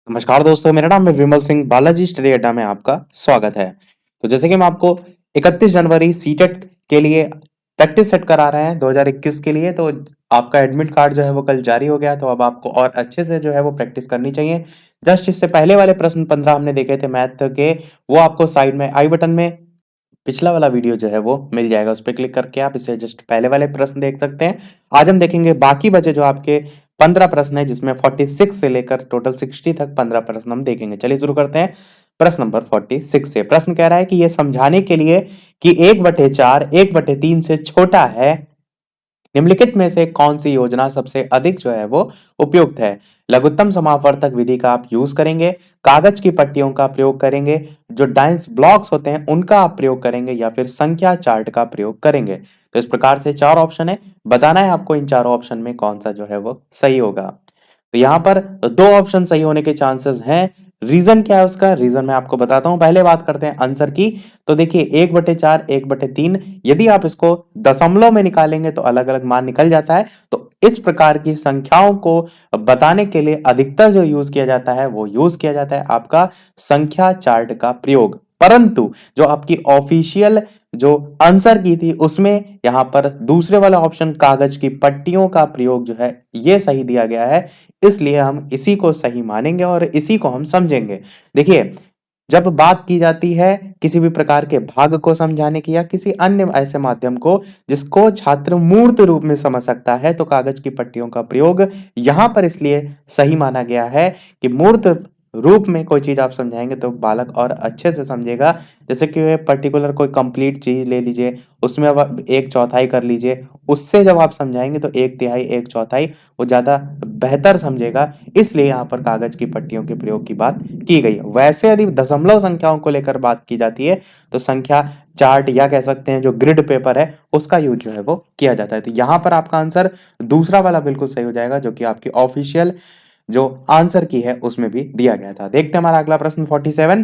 नमस्कार दोस्तों, मेरा नाम है विमल सिंह। बालाजी स्टडी अड्डा में आपका स्वागत है। तो जैसे कि मैं आपको 31 जनवरी सीटेट के लिए प्रैक्टिस सेट करा रहे हैं 2021 के लिए। तो आपका एडमिट कार्ड जो है वो कल जारी हो गया, तो अब आपको और अच्छे से जो है वो प्रैक्टिस करनी चाहिए। जस्ट इससे पहले वाले प्रश्न 15 हमने देखे थे मैथ के, वो आपको साइड में आई बटन में पिछला वाला वीडियो जो है वो मिल जाएगा, उस पर क्लिक करके आप इसे जस्ट पहले वाले प्रश्न देख सकते हैं। आज हम देखेंगे बाकी बचे जो आपके 15 प्रश्न है, जिसमें 46 से लेकर टोटल 60 तक 15 प्रश्न हम देखेंगे। चलिए शुरू करते हैं प्रश्न नंबर 46 से। प्रश्न कह रहा है कि यह समझाने के लिए कि 1/4 1/3 से छोटा है, निम्नलिखित में से कौन सी योजना सबसे अधिक जो है वो उपयुक्त है। लघुत्तम समापवर्तक विधि का आप यूज करेंगे, कागज की पट्टियों का प्रयोग करेंगे, जो डाइस ब्लॉक्स होते हैं उनका आप प्रयोग करेंगे, या फिर संख्या चार्ट का प्रयोग करेंगे। तो इस प्रकार से चार ऑप्शन है, बताना है आपको इन चारों ऑप्शन में कौन सा जो है वो सही होगा। तो यहाँ पर दो ऑप्शन सही होने के चांसेस हैं। रीजन क्या है उसका, रीजन मैं आपको बताता हूं। पहले बात करते हैं आंसर की। तो देखिए 1/4 1/3, यदि आप इसको दशमलव में निकालेंगे तो अलग अलग मान निकल जाता है। तो इस प्रकार की संख्याओं को बताने के लिए अधिकतर जो यूज किया जाता है वो यूज किया जाता है आपका संख्या चार्ट का प्रयोग। परंतु जो आपकी ऑफिशियल जो आंसर की थी उसमें यहां पर दूसरे वाला ऑप्शन कागज की पट्टियों का प्रयोग जो है ये सही दिया गया है, इसलिए हम इसी को सही मानेंगे और इसी को हम समझेंगे। देखिए, जब बात की जाती है किसी भी प्रकार के भाग को समझाने की या किसी अन्य ऐसे माध्यम को जिसको छात्र मूर्त रूप में समझ सकता है, तो कागज की पट्टियों का प्रयोग यहां पर इसलिए सही माना गया है कि मूर्त रूप में कोई चीज आप समझाएंगे तो बालक और अच्छे से समझेगा। जैसे कि पर्टिकुलर कोई कंप्लीट चीज ले लीजिए, उसमें अब 1/4 कर लीजिए, उससे जब आप समझाएंगे तो 1/3 1/4 वो ज्यादा बेहतर समझेगा। इसलिए यहाँ पर कागज की पट्टियों के प्रयोग की बात की गई है। वैसे यदि दशमलव संख्याओं को लेकर बात की जाती है तो संख्या चार्ट या कह सकते हैं जो ग्रिड पेपर है उसका यूज जो है वो किया जाता है। तो यहाँ पर आपका आंसर दूसरा वाला बिल्कुल सही हो जाएगा, जो कि आपकी ऑफिशियल जो आंसर की है उसमें भी दिया गया था। देखते हैं हमारा अगला प्रश्न 47।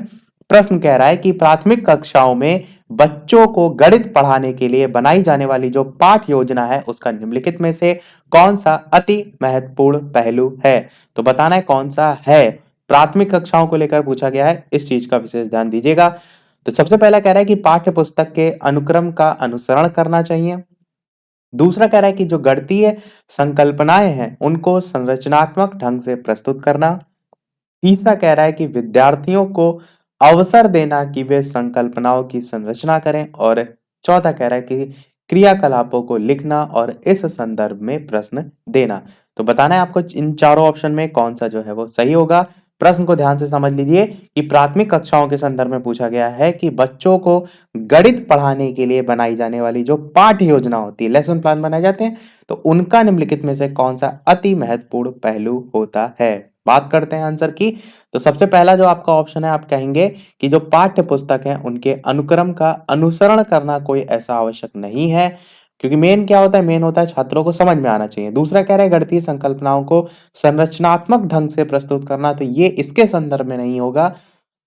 प्रश्न कह रहा है कि प्राथमिक कक्षाओं में बच्चों को गणित पढ़ाने के लिए बनाई जाने वाली जो पाठ योजना है उसका निम्नलिखित में से कौन सा अति महत्वपूर्ण पहलू है। तो बताना है कौन सा है। प्राथमिक कक्षाओं को लेकर पूछा गया है, इस चीज का विशेष ध्यान दीजिएगा। तो सबसे पहला कह रहा है कि पाठ्य पुस्तक के अनुक्रम का अनुसरण करना चाहिए। दूसरा कह रहा है कि जो गणितीय संकल्पनाएं हैं उनको संरचनात्मक ढंग से प्रस्तुत करना। तीसरा कह रहा है कि विद्यार्थियों को अवसर देना कि वे संकल्पनाओं की संरचना करें। और चौथा कह रहा है कि क्रियाकलापों को लिखना और इस संदर्भ में प्रश्न देना। तो बताना है आपको इन चारों ऑप्शन में कौन सा जो है वो सही होगा। प्रश्न को ध्यान से समझ लीजिए कि प्राथमिक कक्षाओं के संदर्भ में पूछा गया है कि बच्चों को गणित पढ़ाने के लिए बनाई जाने वाली जो पाठ्य योजना होती है, लेसन प्लान बनाए जाते हैं, तो उनका निम्नलिखित में से कौन सा अति महत्वपूर्ण पहलू होता है। बात करते हैं आंसर की। तो सबसे पहला जो आपका ऑप्शन है, आप कहेंगे कि जो पाठ्य पुस्तक है उनके अनुक्रम का अनुसरण करना कोई ऐसा आवश्यक नहीं है, क्योंकि मेन क्या होता है, मेन होता है छात्रों को समझ में आना चाहिए। दूसरा कह रहे हैं गणितीय संकल्पनाओं को संरचनात्मक ढंग से प्रस्तुत करना, तो ये इसके संदर्भ में नहीं होगा।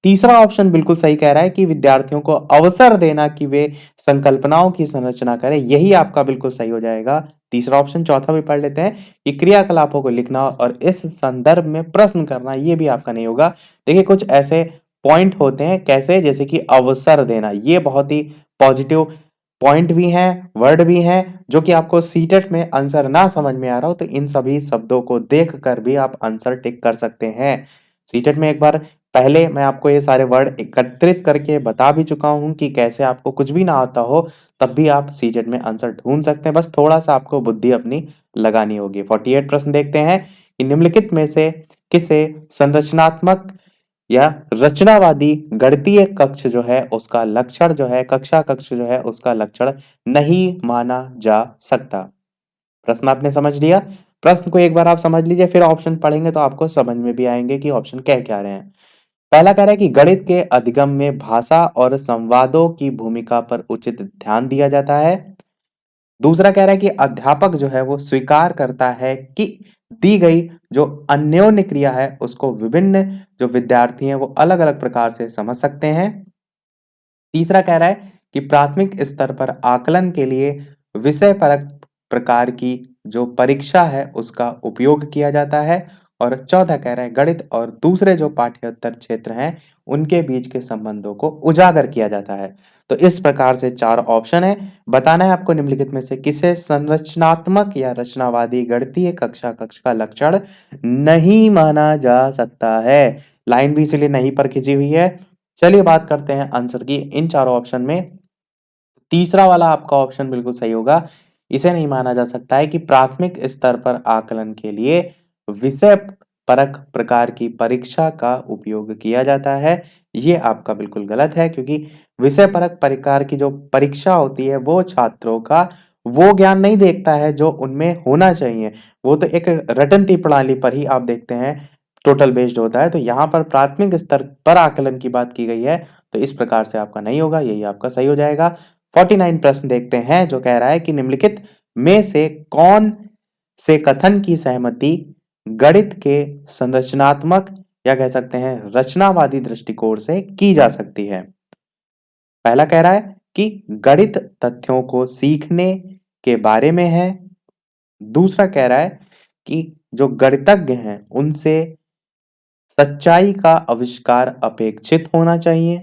तीसरा ऑप्शन बिल्कुल सही कह रहा है कि विद्यार्थियों को अवसर देना कि वे संकल्पनाओं की संरचना करें, यही आपका बिल्कुल सही हो जाएगा तीसरा ऑप्शन। चौथा भी पढ़ लेते हैं कि क्रियाकलापों को लिखना और इस संदर्भ में प्रश्न करना, ये भी आपका नहीं होगा। देखिए, कुछ ऐसे पॉइंट होते हैं कैसे, जैसे कि अवसर देना, ये बहुत ही पॉजिटिव पॉइंट भी हैं, वर्ड भी हैं, जो कि आपको सीटेट में आंसर ना समझ में आ रहा हो तो इन सभी शब्दों को देख कर भी आप आंसर टिक कर सकते हैं। सीटेट में एक बार पहले मैं आपको ये सारे वर्ड एकत्रित करके बता भी चुका हूं कि कैसे आपको कुछ भी ना आता हो तब भी आप सीटेट में आंसर ढूंढ सकते हैं, बस थोड़ा सा आपको बुद्धि अपनी लगानी होगी। 48 प्रश्न देखते हैं कि निम्नलिखित में से किसे संरचनात्मक या रचनावादी गणितीय कक्ष जो है उसका लक्षण जो है, कक्षा कक्ष जो है उसका लक्षण नहीं माना जा सकता। प्रश्न आपने समझ लिया। प्रश्न को एक बार आप समझ लीजिए, फिर ऑप्शन पढ़ेंगे तो आपको समझ में भी आएंगे कि ऑप्शन कह क्या रहे हैं। पहला कह रहा है कि गणित के अधिगम में भाषा और संवादों की भूमिका पर उचित ध्यान दिया जाता है। दूसरा कह रहा है कि अध्यापक जो है वो स्वीकार करता है कि दी गई जो अन्योन्य क्रिया है उसको विभिन्न जो विद्यार्थी हैं वो अलग अलग प्रकार से समझ सकते हैं। तीसरा कह रहा है कि प्राथमिक स्तर पर आकलन के लिए विषय परक प्रकार की जो परीक्षा है उसका उपयोग किया जाता है। और चौथा कह रहा है गणित और दूसरे जो पाठ्येतर क्षेत्र हैं उनके बीच के संबंधों को उजागर किया जाता है। तो इस प्रकार से 4 ऑप्शन है। बताना है आपको निम्नलिखित में से किसे संरचनात्मक या रचनावादी गणितीय कक्षा कक्ष का लक्षण नहीं माना जा सकता है। लाइन भी इसलिए नहीं पर खींची हुई है। चलिए बात करते हैं आंसर की इन चारों ऑप्शन में। तीसरा वाला आपका ऑप्शन बिल्कुल सही होगा। इसे नहीं माना जा सकता है कि प्राथमिक स्तर पर आकलन के लिए विषय परक प्रकार की परीक्षा का उपयोग किया जाता है। ये आपका बिल्कुल गलत है, क्योंकि विषय परक प्रकार की जो परीक्षा होती है वो छात्रों का वो ज्ञान नहीं देखता है जो उनमें होना चाहिए। वो तो एक रटंती प्रणाली पर ही आप देखते हैं टोटल बेस्ड होता है। तो यहाँ पर प्राथमिक स्तर पर आकलन की बात की गई है, तो इस प्रकार से आपका नहीं होगा, यही आपका सही हो जाएगा। 49 प्रश्न देखते हैं जो कह रहा है कि निम्नलिखित में से कौन से कथन की सहमति गणित के संरचनात्मक या कह सकते हैं रचनावादी दृष्टिकोण से की जा सकती है। पहला कह रहा है कि गणित तथ्यों को सीखने के बारे में है। दूसरा कह रहा है कि जो गणितज्ञ हैं उनसे सच्चाई का आविष्कार अपेक्षित होना चाहिए।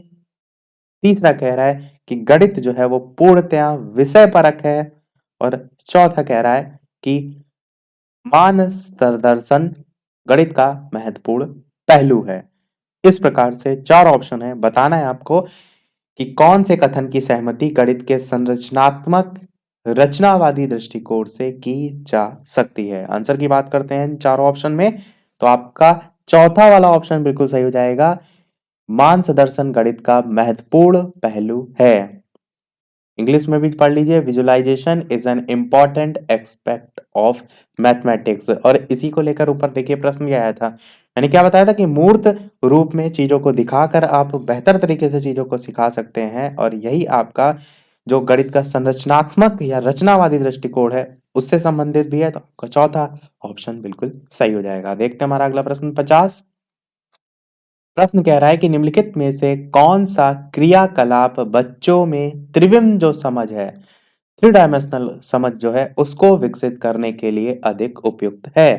तीसरा कह रहा है कि गणित जो है वो पूर्णतया विषय परक है। और चौथा कह रहा है कि मानस दर्शन गणित का महत्वपूर्ण पहलू है। इस प्रकार से 4 ऑप्शन है। बताना है आपको कि कौन से कथन की सहमति गणित के संरचनात्मक रचनावादी दृष्टिकोण से की जा सकती है। आंसर की बात करते हैं इन चारों ऑप्शन में, तो आपका चौथा वाला ऑप्शन बिल्कुल सही हो जाएगा। मानस दर्शन गणित का महत्वपूर्ण पहलू है। इंग्लिश में भी पढ़ लीजिए, visualisation is an important aspect of mathematics. और इसी को लेकर ऊपर देखिए प्रश्न भी आया था। मैंने क्या बताया था कि मूर्त रूप में चीजों को दिखाकर आप बेहतर तरीके से चीजों को सिखा सकते हैं, और यही आपका जो गणित का संरचनात्मक या रचनावादी दृष्टिकोण है उससे संबंधित भी है। तो आपका चौथा ऑप्शन बिल्कुल सही हो जाएगा। देखते हैं हमारा अगला प्रश्न 50। प्रश्न कह रहा है कि निम्नलिखित में से कौन सा क्रियाकलाप बच्चों में त्रिविम जो समझ है, थ्री डायमेंशनल समझ जो है उसको विकसित करने के लिए अधिक उपयुक्त है।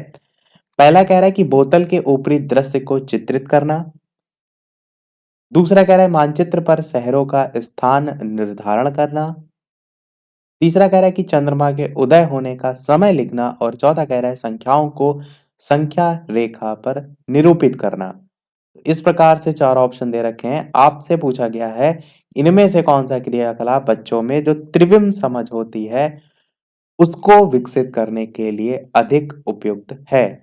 पहला कह रहा है कि बोतल के ऊपरी दृश्य को चित्रित करना। दूसरा कह रहा है मानचित्र पर शहरों का स्थान निर्धारण करना। तीसरा कह रहा है कि चंद्रमा के उदय होने का समय लिखना। और चौथा कह रहा है संख्याओं को संख्या रेखा पर निरूपित करना। इस प्रकार से 4 ऑप्शन दे रखे हैं। आपसे पूछा गया है इनमें से कौन सा क्रियाकलाप बच्चों में जो त्रिविम समझ होती है उसको विकसित करने के लिए अधिक उपयुक्त है।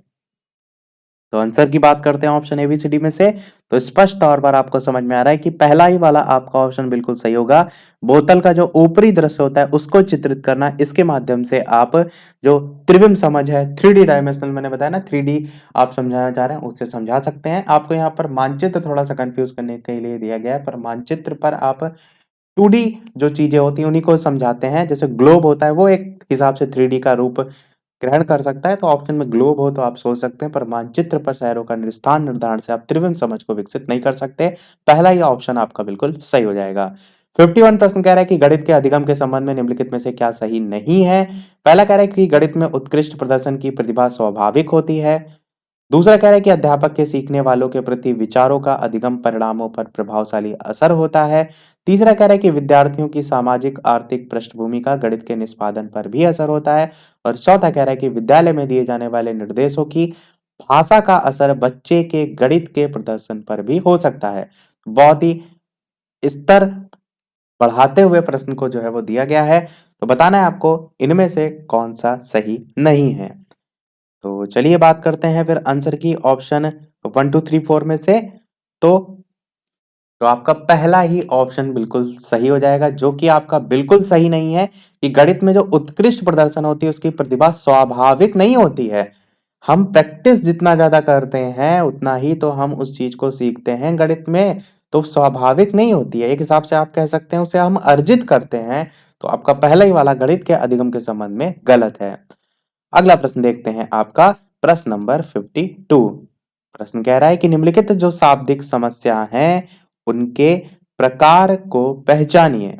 तो आंसर की बात करते हैं ऑप्शन एबीसीडी में से। तो स्पष्ट तौर पर आपको समझ में आ रहा है कि पहला ही वाला आपका ऑप्शन बिल्कुल सही होगा। बोतल का जो ऊपरी दृश्य होता है उसको चित्रित करना, इसके माध्यम से आप जो त्रिविम समझ है, 3D डायमेंशनल मैंने बताया ना, 3D आप समझाना चाह रहे हैं उससे समझा सकते हैं। आपको यहाँ पर मानचित्र थोड़ा सा कंफ्यूज करने के लिए दिया गया है, पर मानचित्र पर आप 2D जो चीजें होती हैं उन्हीं को समझाते हैं। जैसे ग्लोब होता है वो एक हिसाब से 3D का रूप ग्रहण कर सकता है, तो ऑप्शन में ग्लोब हो तो आप सोच सकते हैं, पर मानचित्र पर शहरों का स्थान निर्धारण से आप त्रिविम समझ को विकसित नहीं कर सकते। पहला ही ऑप्शन आपका बिल्कुल सही हो जाएगा। 51 प्रश्न कह रहा है कि गणित के अधिगम के संबंध में निम्नलिखित में से क्या सही नहीं है। पहला कह रहा है कि गणित में उत्कृष्ट प्रदर्शन की प्रतिभा स्वाभाविक होती है। दूसरा कह रहा है कि अध्यापक के सीखने वालों के प्रति विचारों का अधिगम परिणामों पर प्रभावशाली असर होता है। तीसरा कह रहा है कि विद्यार्थियों की सामाजिक आर्थिक पृष्ठभूमि का गणित के निष्पादन पर भी असर होता है। और चौथा कह रहा है कि विद्यालय में दिए जाने वाले निर्देशों की भाषा का असर बच्चे के गणित के प्रदर्शन पर भी हो सकता है। बहुत ही स्तर बढ़ाते हुए प्रश्न को जो है वो दिया गया है। तो बताना है आपको इनमें से कौन सा सही नहीं है। तो चलिए बात करते हैं फिर आंसर की ऑप्शन 1 2 3 4 में से। तो आपका पहला ही ऑप्शन बिल्कुल सही हो जाएगा, जो कि आपका बिल्कुल सही नहीं है कि गणित में जो उत्कृष्ट प्रदर्शन होती है उसकी प्रतिभा स्वाभाविक नहीं होती है। हम प्रैक्टिस जितना ज्यादा करते हैं उतना ही तो हम उस चीज को सीखते हैं गणित में, तो स्वाभाविक नहीं होती है। एक हिसाब से आप कह सकते हैं उसे हम अर्जित करते हैं। तो आपका पहला ही वाला गणित के अधिगम के संबंध में गलत है। अगला प्रश्न देखते हैं आपका प्रश्न नंबर 52। प्रश्न कह रहा है कि निम्नलिखित जो शाब्दिक समस्या हैं उनके प्रकार को पहचानिए।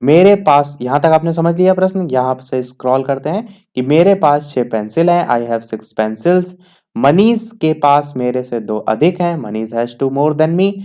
मेरे पास, यहां तक आपने समझ लिया प्रश्न, यहां से स्क्रॉल करते हैं कि मेरे पास 6 पेंसिल हैं, आई हैव 6 पेंसिल्स। मनीष के पास मेरे से दो अधिक हैं, Manish has two more than me.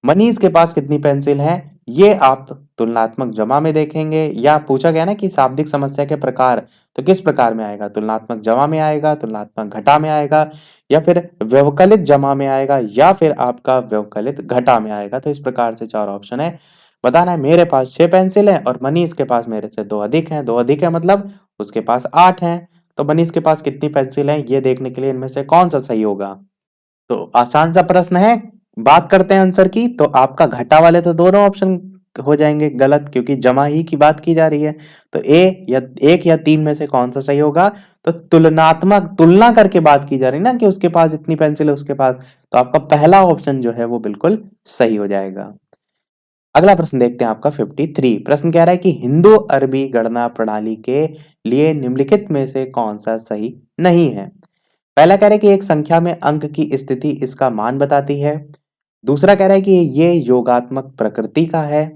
Manish के पास कितनी पेंसिल हैं, ये आप तुलनात्मक जमा में देखेंगे, या पूछा गया ना कि शाब्दिक समस्या के प्रकार, तो किस प्रकार में आएगा, तुलनात्मक जमा में आएगा, तुलनात्मक घटा में आएगा, या फिर व्यवकलित जमा में आएगा, या फिर आपका व्यवकलित घटा में आएगा। तो इस प्रकार से चार ऑप्शन है। बताना है मेरे पास 6 पेंसिल है और मनीष के पास मेरे से दो अधिक है। दो अधिक है मतलब उसके पास 8 है। तो मनीष के पास कितनी पेंसिल है, ये देखने के लिए इनमें से कौन सा सही होगा। तो आसान सा प्रश्न है। बात करते हैं आंसर की, तो आपका घटा वाले तो दोनों ऑप्शन हो जाएंगे गलत, क्योंकि जमा ही की बात की जा रही है। तो ए या एक या तीन में से कौन सा सही होगा। तो तुलनात्मक तुलना करके बात की जा रही है ना, कि उसके पास इतनी पेंसिल है उसके पास, तो आपका पहला ऑप्शन जो है वो बिल्कुल सही हो जाएगा। अगला प्रश्न देखते हैं आपका 53। प्रश्न कह रहा है कि हिंदू अरबी गणना प्रणाली के लिए निम्नलिखित में से कौन सा सही नहीं है। पहला कह रहा है कि एक संख्या में अंक की स्थिति इसका मान बताती है। दूसरा कह रहा है कि ये योगात्मक प्रकृति का है।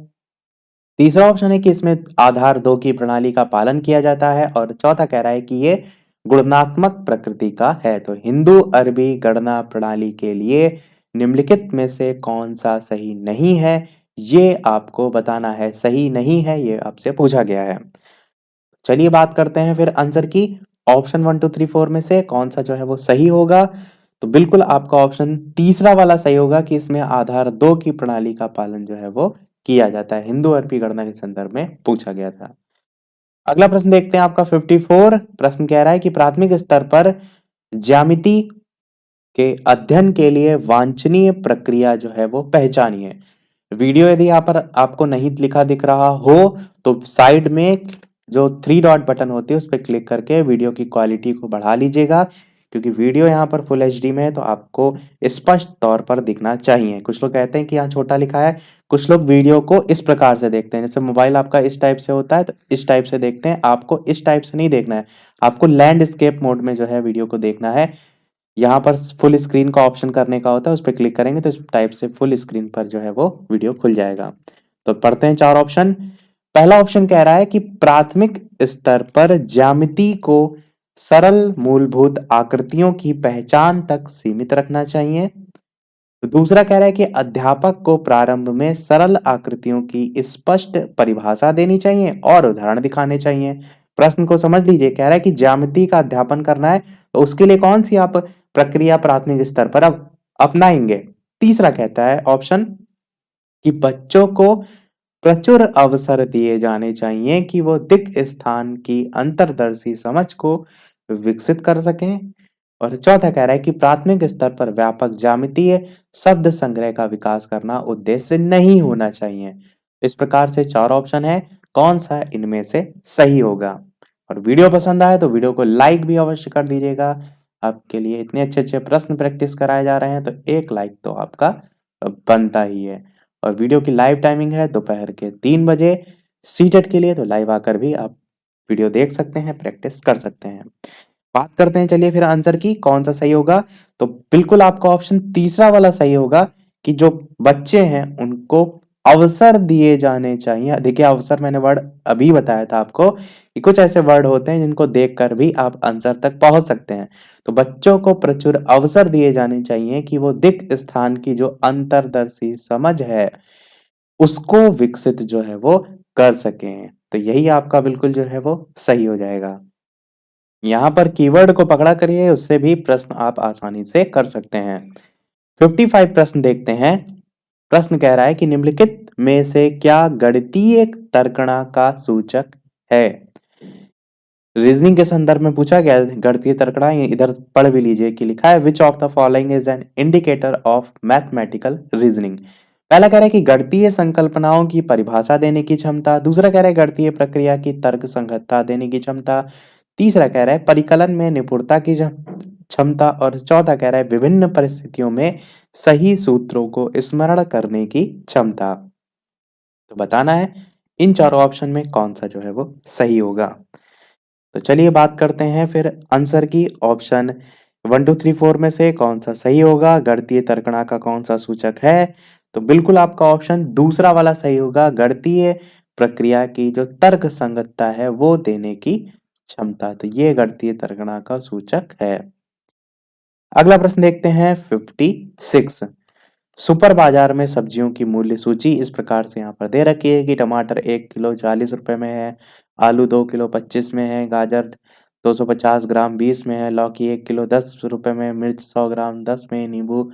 तीसरा ऑप्शन है कि इसमें आधार 2 की प्रणाली का पालन किया जाता है। और चौथा कह रहा है कि ये गुणात्मक प्रकृति का है। तो हिंदू अरबी गणना प्रणाली के लिए निम्नलिखित में से कौन सा सही नहीं है, ये आपको बताना है। सही नहीं है ये आपसे पूछा गया है। चलिए बात करते हैं फिर आंसर की। ऑप्शन 1 2 3 4 में से कौन सा जो है वो सही होगा। तो बिल्कुल आपका ऑप्शन तीसरा वाला सही होगा, कि इसमें आधार 2 की प्रणाली का पालन जो है वो किया जाता है। हिंदू अरबी गणना के संदर्भ में पूछा गया था। अगला प्रश्न देखते हैं आपका 54। प्रश्न कह रहा है कि प्राथमिक स्तर पर ज्यामिति के अध्ययन के लिए वांछनीय प्रक्रिया जो है वो पहचानिए। वीडियो यदि यहाँ पर आपको नहीं लिखा दिख रहा हो, तो साइड में जो 3 डॉट बटन होती है उस पर क्लिक करके वीडियो की क्वालिटी को बढ़ा लीजिएगा, क्योंकि वीडियो यहाँ पर फुल एचडी में है तो आपको स्पष्ट तौर पर दिखना चाहिए। कुछ लोग कहते हैं कि यहाँ छोटा लिखा है, कुछ लोग वीडियो को इस प्रकार से देखते हैं, जैसे मोबाइल आपका इस टाइप से होता है तो इस टाइप से देखते हैं। आपको इस टाइप से नहीं देखना है, आपको लैंडस्केप मोड में जो है वीडियो को देखना है। यहाँ पर फुल स्क्रीन का ऑप्शन करने का होता है, उस पर क्लिक करेंगे तो इस टाइप से फुल स्क्रीन पर जो है वो वीडियो खुल जाएगा। तो पढ़ते हैं चार ऑप्शन। पहला ऑप्शन कह रहा है कि प्राथमिक स्तर पर ज्यामिति को सरल मूलभूत आकृतियों की पहचान तक सीमित रखना चाहिए। तो दूसरा कह रहा है कि अध्यापक को प्रारंभ में सरल आकृतियों की स्पष्ट परिभाषा देनी चाहिए और उदाहरण दिखाने चाहिए। प्रश्न को समझ लीजिए, कह रहा है कि ज्यामिति का अध्यापन करना है तो उसके लिए कौन सी आप प्रक्रिया प्राथमिक स्तर पर अब अपनाएंगे। तीसरा कहता है ऑप्शन कि बच्चों को प्रचुर अवसर दिए जाने चाहिए कि वो दिक् स्थान की अंतर्दर्शी समझ को विकसित कर सकें। और चौथा कह रहा है कि प्राथमिक स्तर पर व्यापक ज्यामितीय शब्द संग्रह का विकास करना उद्देश्य नहीं होना चाहिए। इस प्रकार से चार ऑप्शन है, कौन सा इनमें से सही होगा। और वीडियो पसंद आए तो वीडियो को लाइक भी अवश्य कर दीजिएगा। आपके लिए इतने अच्छे अच्छे प्रश्न प्रैक्टिस कराए जा रहे हैं तो एक लाइक तो आपका बनता ही है। और वीडियो की लाइव टाइमिंग है दोपहर के 3 बजे। सीटेट के लिए तो लाइव आकर भी आप वीडियो देख सकते हैं, प्रैक्टिस कर सकते हैं। बात करते हैं चलिए फिर आंसर की, कौन सा सही होगा। तो बिल्कुल आपका ऑप्शन तीसरा वाला सही होगा, कि जो बच्चे हैं उनको अवसर दिए जाने चाहिए। देखिए अवसर मैंने वर्ड अभी बताया था आपको, कि कुछ ऐसे वर्ड होते हैं जिनको देखकर भी आप आंसर तक पहुंच सकते हैं। तो बच्चों को प्रचुर अवसर दिए जाने चाहिए कि वो दिक् स्थान की जो अंतर्दर्शी समझ है उसको विकसित जो है वो कर सकें। तो यही आपका बिल्कुल जो है वो सही हो जाएगा। यहाँ पर कीवर्ड को पकड़ा करिए, उससे भी प्रश्न आप आसानी से कर सकते हैं। 55 प्रश्न देखते हैं। प्रश्न कह रहा है कि निम्नलिखित में से क्या गणितीय तर्कणा का सूचक है। रीजनिंग के संदर्भ में पूछा गया है गणितीय तर्कणा, इधर पढ़ भी लीजिए कि लिखा है which of the following is an indicator of mathematical reasoning. पहला कह रहा है कि गणितीय संकल्पनाओं की परिभाषा देने की क्षमता। दूसरा कह रहा है गणितीय प्रक्रिया की तर्क संगतता देने की क्षमता। तीसरा कह रहा है परिकलन में निपुणता की क्षमता। और चौथा कह रहा है विभिन्न परिस्थितियों में सही सूत्रों को स्मरण करने की क्षमता। तो बताना है इन चारों ऑप्शन में कौन सा जो है वो सही होगा। तो चलिए बात करते हैं फिर आंसर की। ऑप्शन 1 2 3 4 में से कौन सा सही होगा, गणितीय तर्कणा का कौन सा सूचक है। तो बिल्कुल आपका ऑप्शन दूसरा वाला सही होगा, गणितीय प्रक्रिया की जो तर्क संगतता है वो देने की क्षमता। तो ये गणितीय तर्कणा का सूचक है। अगला प्रश्न देखते हैं 56। सुपर बाजार में सब्जियों की मूल्य सूची इस प्रकार से यहाँ पर दे रखी है कि टमाटर 1 किलो 40 रुपए में है, आलू 2 किलो 25 में है, गाजर 250 ग्राम 20 में है, लौकी 1 किलो 10 रुपए में, मिर्च 100 ग्राम 10 में, नींबू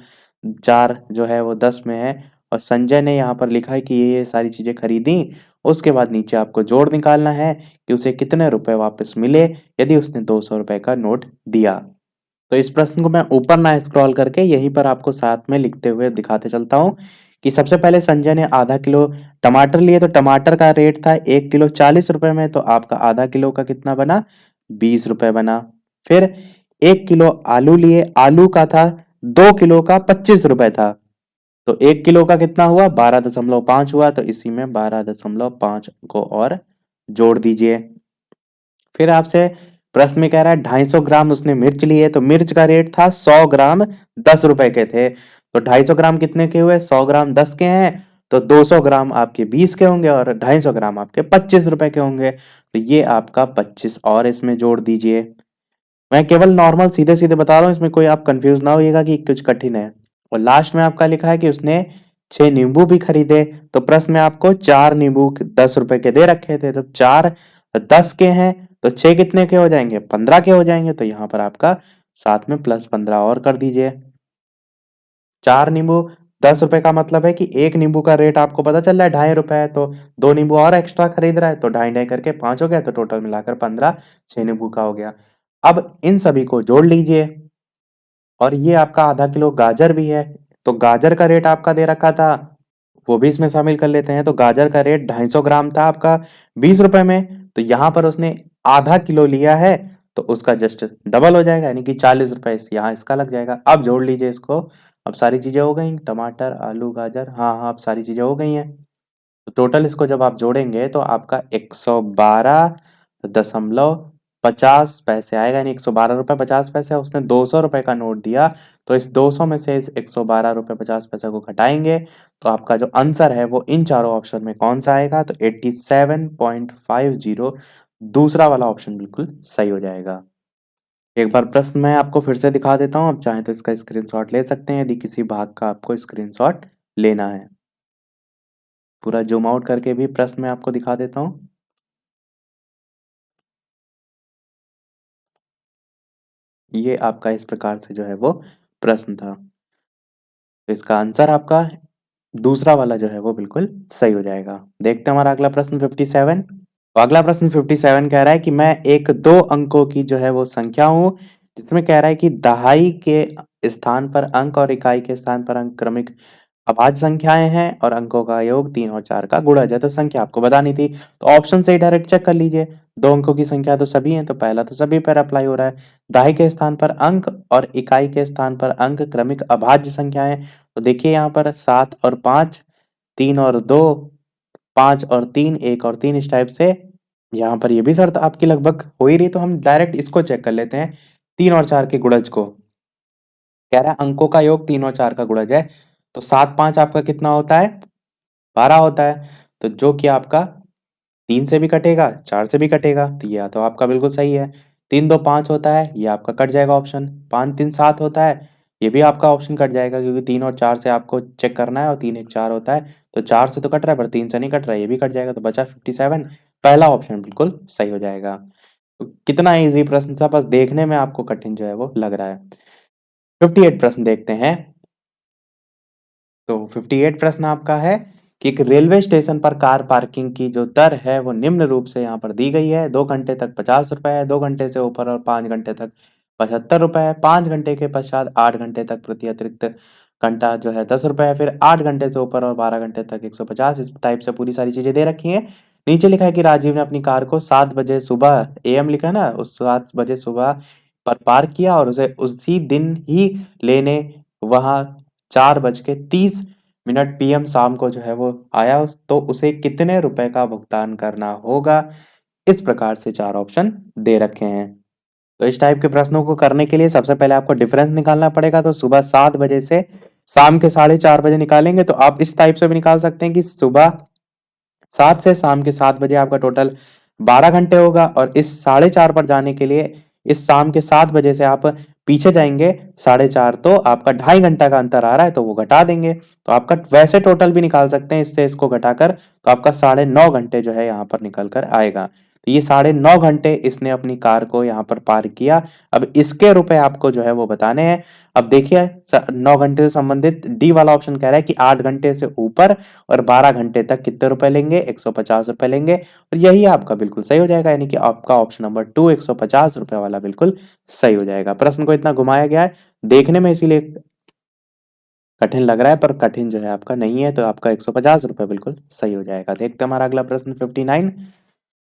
4 जो है वो 10 में है। और संजय ने यहाँ पर लिखा है कि ये सारी चीजें खरीदी। उसके बाद नीचे आपको जोड़ निकालना है कि उसे कितने रुपए वापस मिले यदि उसने 200 रुपए का नोट दिया। तो इस प्रश्न को मैं ऊपर ना स्क्रॉल करके यहीं पर आपको साथ में लिखते हुए दिखाते चलता हूँ कि सबसे पहले संजय ने आधा किलो टमाटर लिए, तो टमाटर का रेट था 1 किलो 40 रुपए में, तो आपका आधा किलो का कितना बना, 20 रुपए बना। फिर 1 किलो आलू लिए, आलू का था 2 किलो का 25 रुपए था, तो 1 किलो का कितना हुआ, 12.5 हुआ, तो इसी में 12.5 को और जोड़ दीजिए। फिर आपसे प्रश्न में कह रहा है 250 ग्राम उसने मिर्च लिए, तो मिर्च का रेट था 100 ग्राम 10 रुपए के थे, तो 250 ग्राम कितने के हुए, 100 ग्राम 10 के हैं, तो 200 ग्राम आपके 20 के होंगे और 250 ग्राम आपके 25 रुपए के होंगे, तो ये आपका 25 और इसमें जोड़ दीजिए। मैं केवल नॉर्मल सीधे सीधे बता रहा हूँ, इसमें कोई आप कंफ्यूज ना होइएगा कि कुछ कठिन है। और लास्ट में आपका लिखा है कि उसने 6 नींबू भी खरीदे, तो प्रश्न में आपको 4 नींबू 10 रुपए के दे रखे थे, तो 4 10 के हैं, तो 6 कितने के हो जाएंगे, 15 के हो जाएंगे, तो यहाँ पर आपका साथ में प्लस 15 और कर दीजिए। 4 नींबू 10 रुपए का मतलब है कि एक नींबू का रेट आपको पता चल रहा है 2.5 रुपए है, तो 2 नींबू और एक्स्ट्रा खरीद रहा है, तो 2.5 करके 5 हो गया, तो टोटल मिलाकर 15 6 नींबू का हो गया। अब इन सभी को जोड़ लीजिए। और ये आपका आधा किलो गाजर भी है, तो गाजर का रेट आपका दे रखा था, वो भी इसमें शामिल कर लेते हैं। तो गाजर का रेट 250 ग्राम था आपका 20 रुपए में, तो यहाँ पर उसने आधा किलो लिया है, तो उसका जस्ट डबल हो जाएगा, यानी कि 40 रुपए यहाँ इसका लग जाएगा। अब जोड़ लीजिए इसको। अब सारी चीजें हो गई, टमाटर आलू गाजर, हाँ हाँ, अब सारी चीजें हो गई हैं। तो टोटल इसको जब आप जोड़ेंगे तो आपका 112.50 आएगा, यानी 112 रुपए 50 पैसे। उसने 200 रुपए का नोट दिया, तो इस 200 में से इस 112 रुपए 50 पैसे को घटाएंगे, तो आपका जो आंसर है वो इन चारों ऑप्शन में कौन सा आएगा, तो 87.50, दूसरा वाला ऑप्शन बिल्कुल सही हो जाएगा। एक बार प्रश्न मैं आपको फिर से दिखा देता हूँ, आप चाहें तो इसका स्क्रीनशॉट ले सकते हैं यदि किसी भाग का आपको स्क्रीनशॉट लेना है। पूरा जूम आउट करके भी प्रश्न मैं आपको दिखा देता हूँ। ये आपका इस प्रकार से जो है वो प्रश्न था, तो इसका आंसर आपका दूसरा वाला जो है वो बिल्कुल सही हो जाएगा। देखते हैं हमारा अगला प्रश्न 57। तो अगला प्रश्न 57 कह रहा है कि मैं एक 2 अंकों की जो है वो संख्या हूँ, जिसमें कह रहा है कि दहाई के स्थान पर अंक और इकाई के स्थान पर अंक क्रमिक अभाज्य संख्याएं हैं और अंकों का योग 3 और 4 का गुणज है। तो संख्या आपको बतानी थी, तो ऑप्शन से ही डायरेक्ट चेक कर लीजिए। 2 अंकों की संख्या तो सभी है, तो पहला तो सभी पर अप्लाई हो रहा है। दहाई के स्थान पर अंक और इकाई के स्थान पर अंक क्रमिक अभाज्य संख्याएं, तो देखिए यहाँ पर 7 और 5, 3 और 2, 5 और 3, 1 और 3, इस टाइप से यहाँ पर ये भी शर्त आपकी लगभग हो ही रही, तो हम डायरेक्ट इसको चेक कर लेते हैं, 3 और 4 के गुणज को। कह रहा है अंकों का योग 3 और 4 का गुणज है, तो 7 5 आपका कितना होता है, 12 होता है, तो जो कि आपका 3 से भी कटेगा 4 से भी कटेगा, तो यह तो आपका बिल्कुल सही है। 3 2 5 होता है, ये आपका कट जाएगा ऑप्शन। 5 3 7 होता है, ये भी आपका ऑप्शन कट जाएगा, क्योंकि 3 और 4 से आपको चेक करना है, और 3 1 4 होता है, तो 4 से तो कट रहा है पर 3 से नहीं कट रहा है, ये भी कट जाएगा, तो बचा 57। पहला ऑप्शन बिल्कुल सही हो जाएगा। तो कितना इजी प्रश्न था, बस देखने में आपको कठिन जो है वो लग रहा है। 58 प्रश्न देखते हैं। तो 58 प्रश्न आपका है कि एक रेलवे स्टेशन पर कार पार्किंग की जो दर है वो निम्न रूप से यहाँ पर दी गई है। 2 घंटे तक 50 रुपए है, 2 घंटे से ऊपर और 5 घंटे तक 75 रुपए है, 5 घंटे के पश्चात 8 घंटे तक प्रति अतिरिक्त घंटा जो है 10 रुपए है, फिर 8 घंटे से ऊपर और 12 घंटे तक 150। इस टाइप से पूरी सारी चीजें दे रखी हैं। नीचे लिखा है कि राजीव ने अपनी कार को 7 बजे सुबह AM लिखा है ना, उस 7 बजे सुबह पर पार्क किया और उसे उसी दिन ही लेने वहां 4:30 PM शाम को जो है वो आया, तो उसे कितने रुपए का भुगतान करना होगा। इस प्रकार से 4 ऑप्शन दे रखे हैं। तो इस टाइप के प्रश्नों को करने के लिए सबसे पहले आपको डिफरेंस निकालना पड़ेगा, तो सुबह 7 बजे से शाम के 4:30 बजे निकालेंगे, तो आप इस टाइप से भी निकाल सकते हैं कि सुबह 7 से शाम के 7 बजे आपका टोटल 12 घंटे होगा, और इस 4:30 पर जाने के लिए इस शाम के 7 बजे से आप पीछे जाएंगे 4:30, तो आपका 2.5 घंटा का अंतर आ रहा है, तो वो घटा देंगे, तो आपका वैसे टोटल भी निकाल सकते हैं इससे इसको घटाकर, तो आपका 9.5 घंटे जो है यहाँ पर निकल कर आएगा। तो ये 9.5 घंटे इसने अपनी कार को यहाँ पर पार किया। अब इसके रुपए आपको जो है वो बताने हैं। अब देखिए 9 घंटे से संबंधित डी वाला ऑप्शन कह रहा है कि 8 घंटे से ऊपर और 12 घंटे तक कितने रुपए लेंगे, 150 रुपए लेंगे, और यही आपका बिल्कुल सही हो जाएगा, यानी कि आपका ऑप्शन नंबर 2 150 रुपए वाला बिल्कुल सही हो जाएगा। प्रश्न को इतना घुमाया गया है देखने में, इसीलिए कठिन लग रहा है, पर कठिन जो है आपका नहीं है, तो आपका 150 रुपए बिल्कुल सही हो जाएगा। देखते हैं हमारा अगला प्रश्न 59।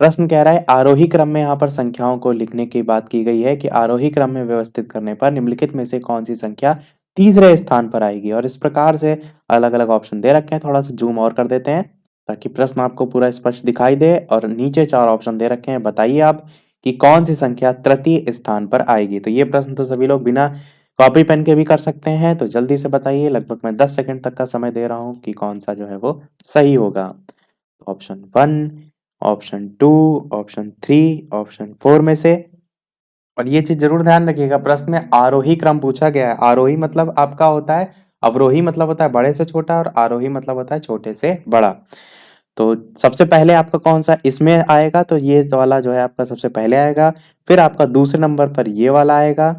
प्रश्न कह रहा है आरोही क्रम में यहाँ पर संख्याओं को लिखने की बात की गई है कि आरोही क्रम में व्यवस्थित करने पर निम्नलिखित में से कौन सी संख्या तीसरे स्थान पर आएगी, और इस प्रकार से अलग अलग ऑप्शन दे रखे हैं। थोड़ा सा जूम और कर देते हैं ताकि प्रश्न आपको पूरा स्पष्ट दिखाई दे, और नीचे 4 ऑप्शन दे रखे हैं, बताइए आप कि कौन सी संख्या तृतीय स्थान पर आएगी। तो ये प्रश्न तो सभी लोग बिना कॉपी पेन के भी कर सकते हैं, तो जल्दी से बताइए, लगभग मैं 10 सेकंड तक का समय दे रहा हूँ कि कौन सा जो है वो सही होगा। ऑप्शन 1, ऑप्शन 2, ऑप्शन 3, ऑप्शन 4 में से। और ये चीज जरूर ध्यान रखिएगा, प्रश्न में आरोही क्रम पूछा गया है। आरोही मतलब आपका होता है, अवरोही मतलब होता है बड़े से छोटा, और आरोही मतलब होता है छोटे से बड़ा। तो सबसे पहले आपका कौन सा इसमें आएगा, तो ये वाला जो है आपका सबसे पहले आएगा, फिर आपका दूसरे नंबर पर ये वाला आएगा,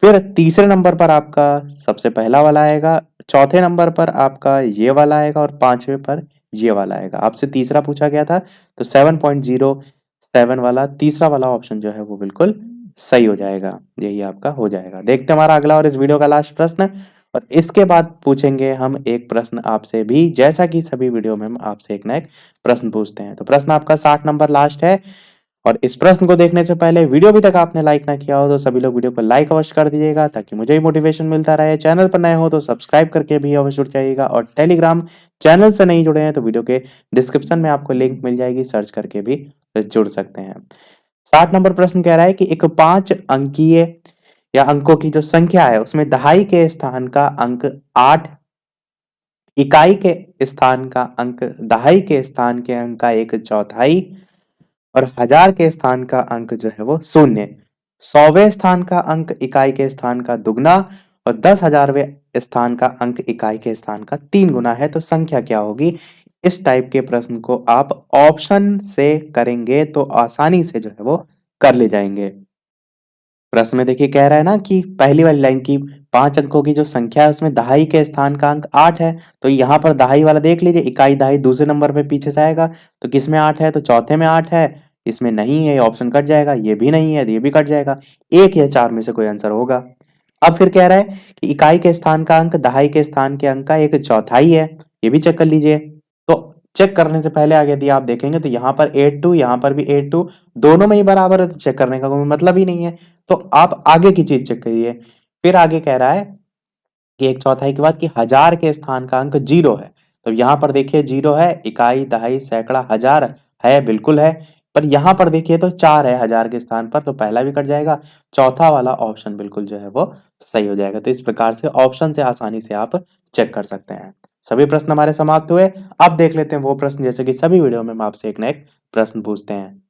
फिर तीसरे नंबर पर आपका सबसे पहला वाला आएगा, चौथे नंबर पर आपका ये वाला आएगा, और पांचवे पर ये वाला आएगा। आपसे तीसरा पूछा गया था, तो 7.07 वाला तीसरा वाला ऑप्शन जो है वो बिल्कुल सही हो जाएगा, यही आपका हो जाएगा। देखते हैं हमारा अगला और इस वीडियो का लास्ट प्रश्न, और इसके बाद पूछेंगे हम एक प्रश्न आपसे भी, जैसा कि सभी वीडियो में हम आपसे एक ना एक प्रश्न पूछते हैं। तो प्रश्न आपका 60 नंबर लास्ट है, और इस प्रश्न को देखने से पहले वीडियो अभी तक आपने लाइक ना किया हो तो सभी लोग वीडियो को लाइक अवश्य कर दीजिएगा, ताकि मुझे भी मोटिवेशन मिलता रहे। चैनल पर नए हो तो सब्सक्राइब करके भी अवश्य जुड़ जाइएगा, और टेलीग्राम चैनल से नहीं जुड़े हैं तो वीडियो के डिस्क्रिप्शन में आपको लिंक मिल जाएगी, सर्च करके भी जुड़ सकते हैं। 60 नंबर प्रश्न कह रहा है कि एक 5 अंकीय या अंकों की जो संख्या है उसमें दहाई के स्थान का अंक 8, इकाई के स्थान का अंक दहाई के स्थान के अंक का 1/4, और हजार के स्थान का अंक जो है वो 0, 100वें स्थान का अंक इकाई के स्थान का दुगना, और 10,000वें स्थान का अंक इकाई के स्थान का 3 गुना है, तो संख्या क्या होगी। इस टाइप के प्रश्न को आप ऑप्शन से करेंगे तो आसानी से जो है वो कर ले जाएंगे। प्रश्न में देखिए कह रहा है ना कि पहली वाली लाइन की 5 अंकों की जो संख्या है उसमें दहाई के स्थान का अंक 8 है, तो यहाँ पर दहाई वाला देख लीजिए, इकाई दहाई दूसरे नंबर पे पीछे से आएगा, तो किसमें 8 है, तो चौथे में 8 है, इसमें नहीं है, ये ऑप्शन कट जाएगा, ये भी नहीं है तो ये भी कट जाएगा, एक या 4 में से कोई आंसर होगा। अब फिर कह रहा है कि इकाई के स्थान का अंक दहाई के स्थान के अंक का 1/4 है, ये भी चेक कर लीजिए। तो चेक करने से पहले आगे यदि आप देखेंगे तो यहाँ पर 8 2, यहाँ पर भी 8 2, दोनों में ही बराबर है, तो चेक करने का कोई मतलब ही नहीं है। तो आप आगे की चीज चेक करिए। फिर आगे कह रहा है कि 1/4 के बाद कि हजार के स्थान का अंक 0 है, तो यहाँ पर देखिए 0 है, इकाई दहाई सैकड़ा हजार है, बिल्कुल है, पर यहाँ पर देखिए तो 4 है हजार के स्थान पर, तो पहला भी कट जाएगा, चौथा वाला ऑप्शन बिल्कुल जो है वो सही हो जाएगा। तो इस प्रकार से ऑप्शन से आसानी से आप चेक कर सकते हैं। सभी प्रश्न हमारे समाप्त हुए। अब देख लेते हैं वो प्रश्न जैसे कि सभी वीडियो में हम आपसे एक ना एक प्रश्न पूछते हैं।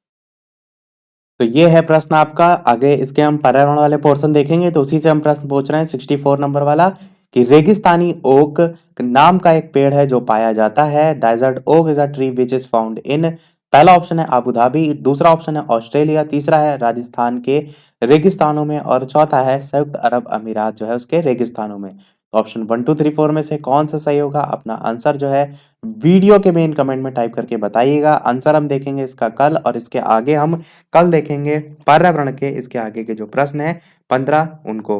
तो ये है प्रश्न आपका। आगे इसके हम पर्यावरण वाले पोर्शन देखेंगे, तो उसी से हम प्रश्न पूछ रहे हैं 64 नंबर वाला, कि रेगिस्तानी ओक नाम का एक पेड़ है जो पाया जाता है। Desert oak is a tree which is found in, पहला ऑप्शन है अबू धाबी, दूसरा ऑप्शन है ऑस्ट्रेलिया, तीसरा है राजस्थान के रेगिस्तानों में, और चौथा है संयुक्त अरब अमीरात जो है उसके रेगिस्तानों में। ऑप्शन 1 2 3 4 में से कौन सा सही होगा, अपना आंसर जो है वीडियो के मेन कमेंट में टाइप करके बताइएगा। आंसर हम देखेंगे इसका कल, और इसके आगे हम कल देखेंगे पर्यावरण के इसके आगे के जो प्रश्न है 15 उनको।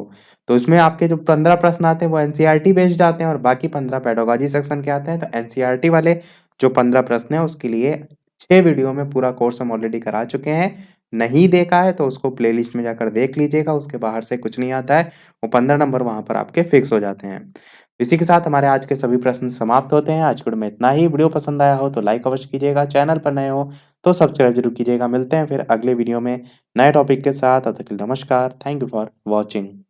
तो इसमें आपके जो 15 प्रश्न आते हैं वो एनसीईआरटी बेस्ड आते हैं, और बाकी 15 पेडागोजी सेक्शन के आते हैं। तो एनसीईआरटी वाले जो 15 प्रश्न है उसके लिए 6 वीडियो में पूरा कोर्स हम ऑलरेडी करा चुके हैं। नहीं देखा है तो उसको प्लेलिस्ट में जाकर देख लीजिएगा, उसके बाहर से कुछ नहीं आता है, वो 15 नंबर वहां पर आपके फिक्स हो जाते हैं। इसी के साथ हमारे आज के सभी प्रश्न समाप्त होते हैं। आज के वीडियो में इतना ही। वीडियो पसंद आया हो तो लाइक अवश्य कीजिएगा, चैनल पर नए हो तो सब्सक्राइब जरूर कीजिएगा। मिलते हैं फिर अगले वीडियो में नए टॉपिक के साथ। तब तक के लिए नमस्कार। Thank you for watching.